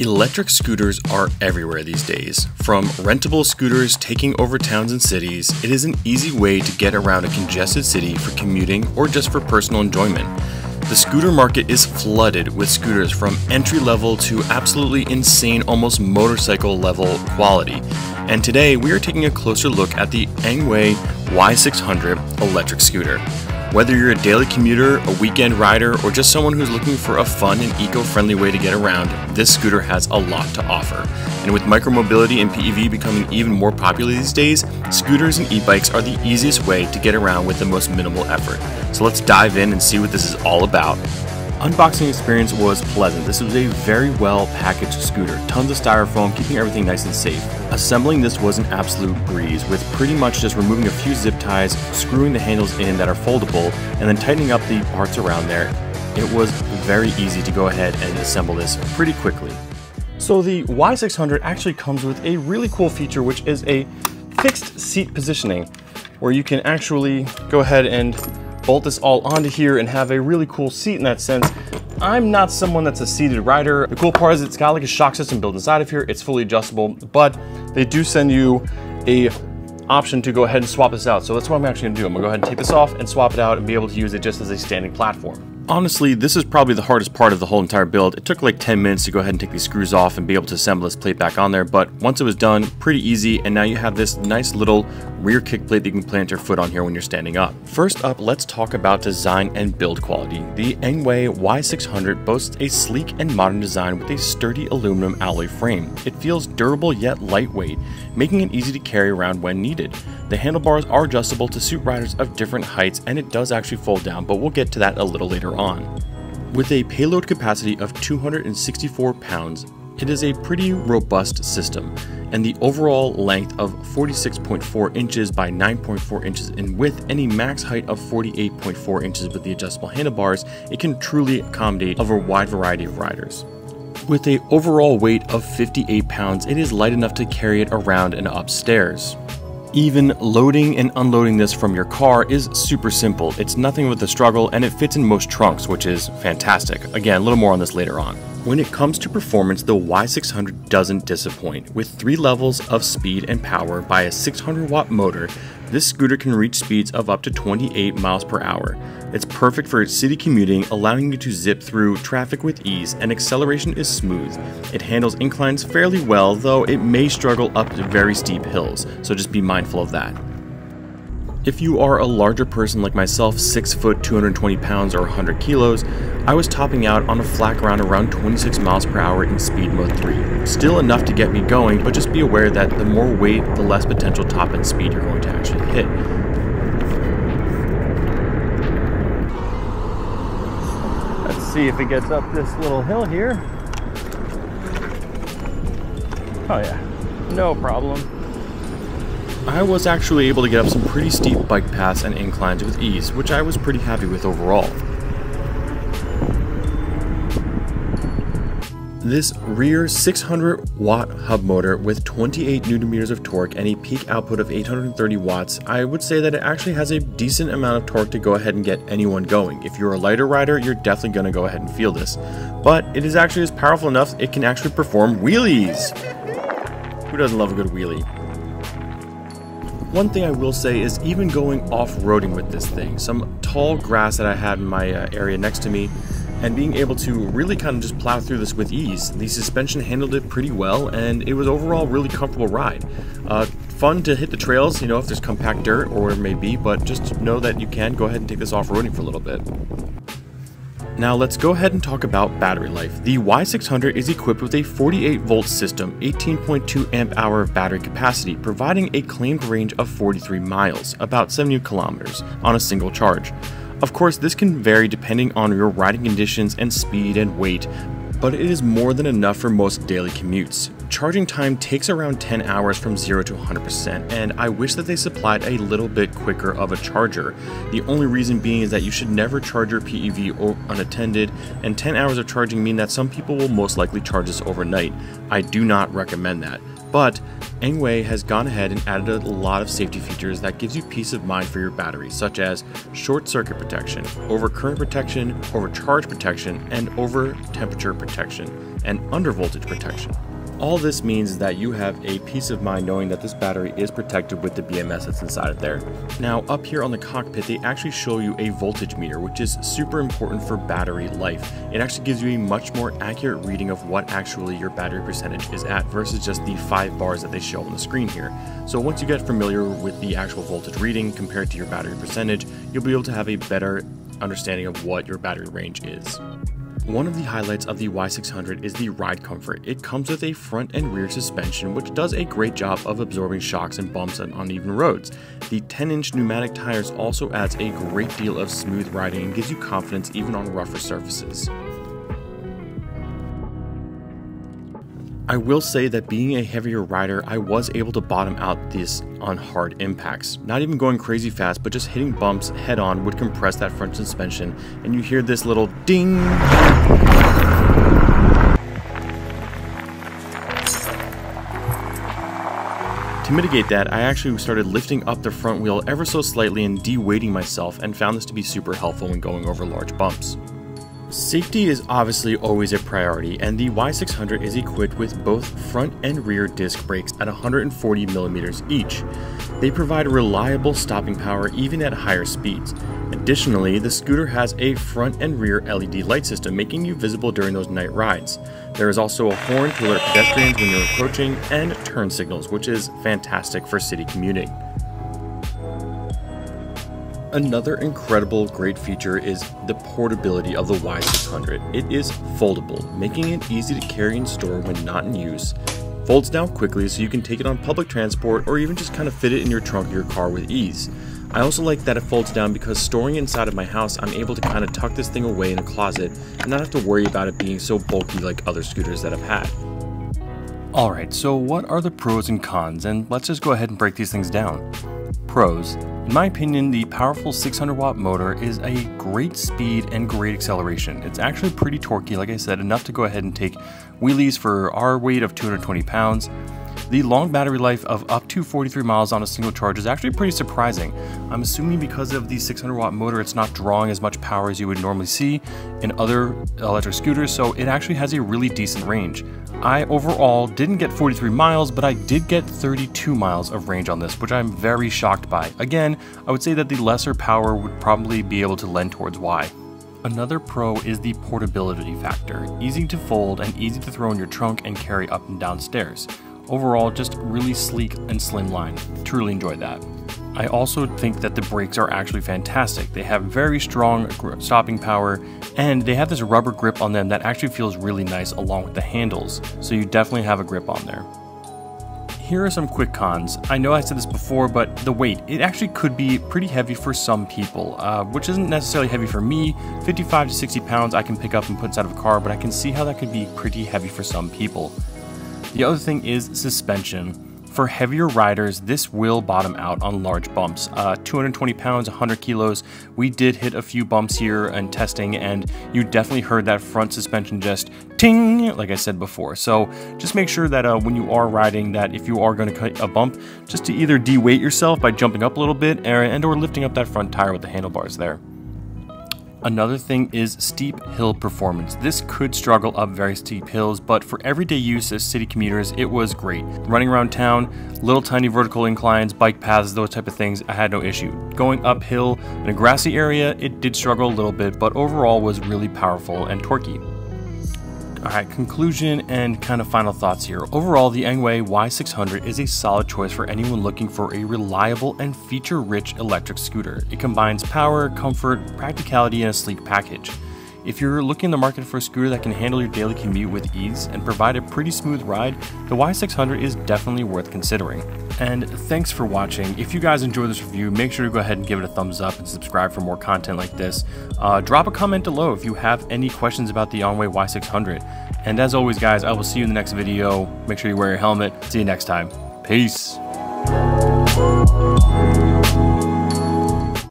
Electric scooters are everywhere these days. From rentable scooters taking over towns and cities, it is an easy way to get around a congested city for commuting or just for personal enjoyment. The scooter market is flooded with scooters from entry level to absolutely insane, almost motorcycle level quality. And today we are taking a closer look at the Engwe Y600 electric scooter. Whether you're a daily commuter, a weekend rider, or just someone who's looking for a fun and eco-friendly way to get around, this scooter has a lot to offer. And with micromobility and PEV becoming even more popular these days, scooters and e-bikes are the easiest way to get around with the most minimal effort. So let's dive in and see what this is all about. Unboxing experience was pleasant. This was a very well packaged scooter, tons of styrofoam, keeping everything nice and safe. Assembling this was an absolute breeze, with pretty much just removing a few zip ties, screwing the handles in that are foldable, and then tightening up the parts around there. It was very easy to go ahead and assemble this pretty quickly. So the Y600 actually comes with a really cool feature, which is a fixed seat positioning, where you can actually go ahead and bolt this all onto here and have a really cool seat in that sense. I'm not someone that's a seated rider. The cool part is it's got like a shock system built inside of here. It's fully adjustable, but they do send you a option to go ahead and swap this out. So that's what I'm actually gonna do. I'm gonna go ahead and take this off and swap it out and be able to use it just as a standing platform. Honestly, this is probably the hardest part of the whole entire build. It took like 10 minutes to go ahead and take these screws off and be able to assemble this plate back on there, but once it was done, pretty easy, and now you have this nice little rear kick plate that you can plant your foot on here when you're standing up. First up, let's talk about design and build quality. The Engwe Y600 boasts a sleek and modern design with a sturdy aluminum alloy frame. It feels durable yet lightweight, making it easy to carry around when needed. The handlebars are adjustable to suit riders of different heights, and it does actually fold down, but we'll get to that a little later on. With a payload capacity of 264 pounds, it is a pretty robust system, and the overall length of 46.4 inches by 9.4 inches in width and a max height of 48.4 inches with the adjustable handlebars, it can truly accommodate a wide variety of riders. With an overall weight of 58 pounds, it is light enough to carry it around and upstairs. Even loading and unloading this from your car is super simple. It's nothing with a struggle, and it fits in most trunks, which is fantastic. Again, a little more on this later on. When it comes to performance, the Y600 doesn't disappoint. With 3 levels of speed and power by a 600-watt motor, this scooter can reach speeds of up to 28 miles per hour. It's perfect for city commuting, allowing you to zip through traffic with ease, and acceleration is smooth. It handles inclines fairly well, though it may struggle up very steep hills, so just be mindful of that. If you are a larger person like myself, 6 foot, 220 pounds, or 100 kilos, I was topping out on a flat ground around 26 miles per hour in speed mode 3. Still enough to get me going, but just be aware that the more weight, the less potential top end speed you're going to actually hit. Let's see if it gets up this little hill here. Oh yeah, no problem. I was actually able to get up some pretty steep bike paths and inclines with ease, which I was pretty happy with overall. This rear 600-watt hub motor with 28 Nm of torque and a peak output of 830 watts, I would say that it actually has a decent amount of torque to go ahead and get anyone going. If you're a lighter rider, you're definitely going to go ahead and feel this. But it is actually as powerful enough it can actually perform wheelies. Who doesn't love a good wheelie? One thing I will say is even going off-roading with this thing, some tall grass that I had in my area next to me, and being able to really kind of just plow through this with ease. The suspension handled it pretty well, and it was overall really comfortable ride. Fun to hit the trails, you know, if there's compact dirt or whatever it may be, but just know that you can go ahead and take this off-roading for a little bit. Now let's go ahead and talk about battery life. The Y600 is equipped with a 48-volt system, 18.2 amp-hour of battery capacity, providing a claimed range of 43 miles, about 70 kilometers, on a single charge. Of course, this can vary depending on your riding conditions and speed and weight, but it is more than enough for most daily commutes. Charging time takes around 10 hours from 0 to 100%, and I wish that they supplied a little bit quicker of a charger. The only reason being is that you should never charge your PEV unattended, and 10 hours of charging mean that some people will most likely charge this overnight. I do not recommend that. But Engwe has gone ahead and added a lot of safety features that gives you peace of mind for your battery, such as short circuit protection, over current protection, over charge protection, and over temperature protection, and under voltage protection. All this means that you have a peace of mind knowing that this battery is protected with the BMS that's inside of there. Now up here on the cockpit, they actually show you a voltage meter, which is super important for battery life. It actually gives you a much more accurate reading of what actually your battery percentage is at versus just the 5 bars that they show on the screen here. So once you get familiar with the actual voltage reading compared to your battery percentage, you'll be able to have a better understanding of what your battery range is. One of the highlights of the Y600 is the ride comfort. It comes with a front and rear suspension which does a great job of absorbing shocks and bumps on uneven roads. The 10-inch pneumatic tires also adds a great deal of smooth riding and gives you confidence even on rougher surfaces. I will say that being a heavier rider, I was able to bottom out this on hard impacts. Not even going crazy fast, but just hitting bumps head on would compress that front suspension, and you hear this little ding. To mitigate that, I actually started lifting up the front wheel ever so slightly and de-weighting myself, and found this to be super helpful when going over large bumps. Safety is obviously always a priority, and the Y600 is equipped with both front and rear disc brakes at 140mm each. They provide reliable stopping power even at higher speeds. Additionally, the scooter has a front and rear LED light system, making you visible during those night rides. There is also a horn to alert pedestrians when you're approaching, and turn signals, which is fantastic for city commuting. Another incredible great feature is the portability of the Y600. It is foldable, making it easy to carry and store when not in use. Folds down quickly so you can take it on public transport or even just kind of fit it in your trunk of your car with ease. I also like that it folds down because storing it inside of my house, I'm able to kind of tuck this thing away in a closet and not have to worry about it being so bulky like other scooters that I've had. Alright, so what are the pros and cons? And let's just go ahead and break these things down. Pros. In my opinion, the powerful 600 watt motor is a great speed and great acceleration. It's actually pretty torquey, like I said, enough to go ahead and take wheelies for our weight of 220 pounds. The long battery life of up to 43 miles on a single charge is actually pretty surprising. I'm assuming because of the 600 watt motor, it's not drawing as much power as you would normally see in other electric scooters, so it actually has a really decent range. I overall didn't get 43 miles, but I did get 32 miles of range on this, which I'm very shocked by. Again, I would say that the lesser power would probably be able to lend towards Y. Another pro is the portability factor. Easy to fold and easy to throw in your trunk and carry up and down stairs. Overall, just really sleek and slimline. Truly enjoyed that. I also think that the brakes are actually fantastic. They have very strong stopping power, and they have this rubber grip on them that actually feels really nice along with the handles, so you definitely have a grip on there. Here are some quick cons. I know I said this before, but the weight, it actually could be pretty heavy for some people, which isn't necessarily heavy for me. 55 to 60 pounds I can pick up and put inside of a car, but I can see how that could be pretty heavy for some people. The other thing is suspension. For heavier riders, this will bottom out on large bumps. 220 pounds, 100 kilos, we did hit a few bumps here and testing, and you definitely heard that front suspension just ting, like I said before. So just make sure that when you are riding, that if you are going to cut a bump, just to either de-weight yourself by jumping up a little bit and or lifting up that front tire with the handlebars there. Another thing is steep hill performance. This could struggle up very steep hills, but for everyday use as city commuters, it was great. Running around town, little tiny vertical inclines, bike paths, those type of things, I had no issue. Going uphill in a grassy area, it did struggle a little bit, but overall was really powerful and torquey. Alright, conclusion and kind of final thoughts here. Overall, the Engwe Y600 is a solid choice for anyone looking for a reliable and feature-rich electric scooter. It combines power, comfort, practicality, and a sleek package. If you're looking in the market for a scooter that can handle your daily commute with ease and provide a pretty smooth ride, the Y600 is definitely worth considering. And thanks for watching. If you guys enjoyed this review, make sure to go ahead and give it a thumbs up and subscribe for more content like this. Drop a comment below if you have any questions about the Engwe Y600. And as always, guys, I will see you in the next video. Make sure you wear your helmet. See you next time. Peace.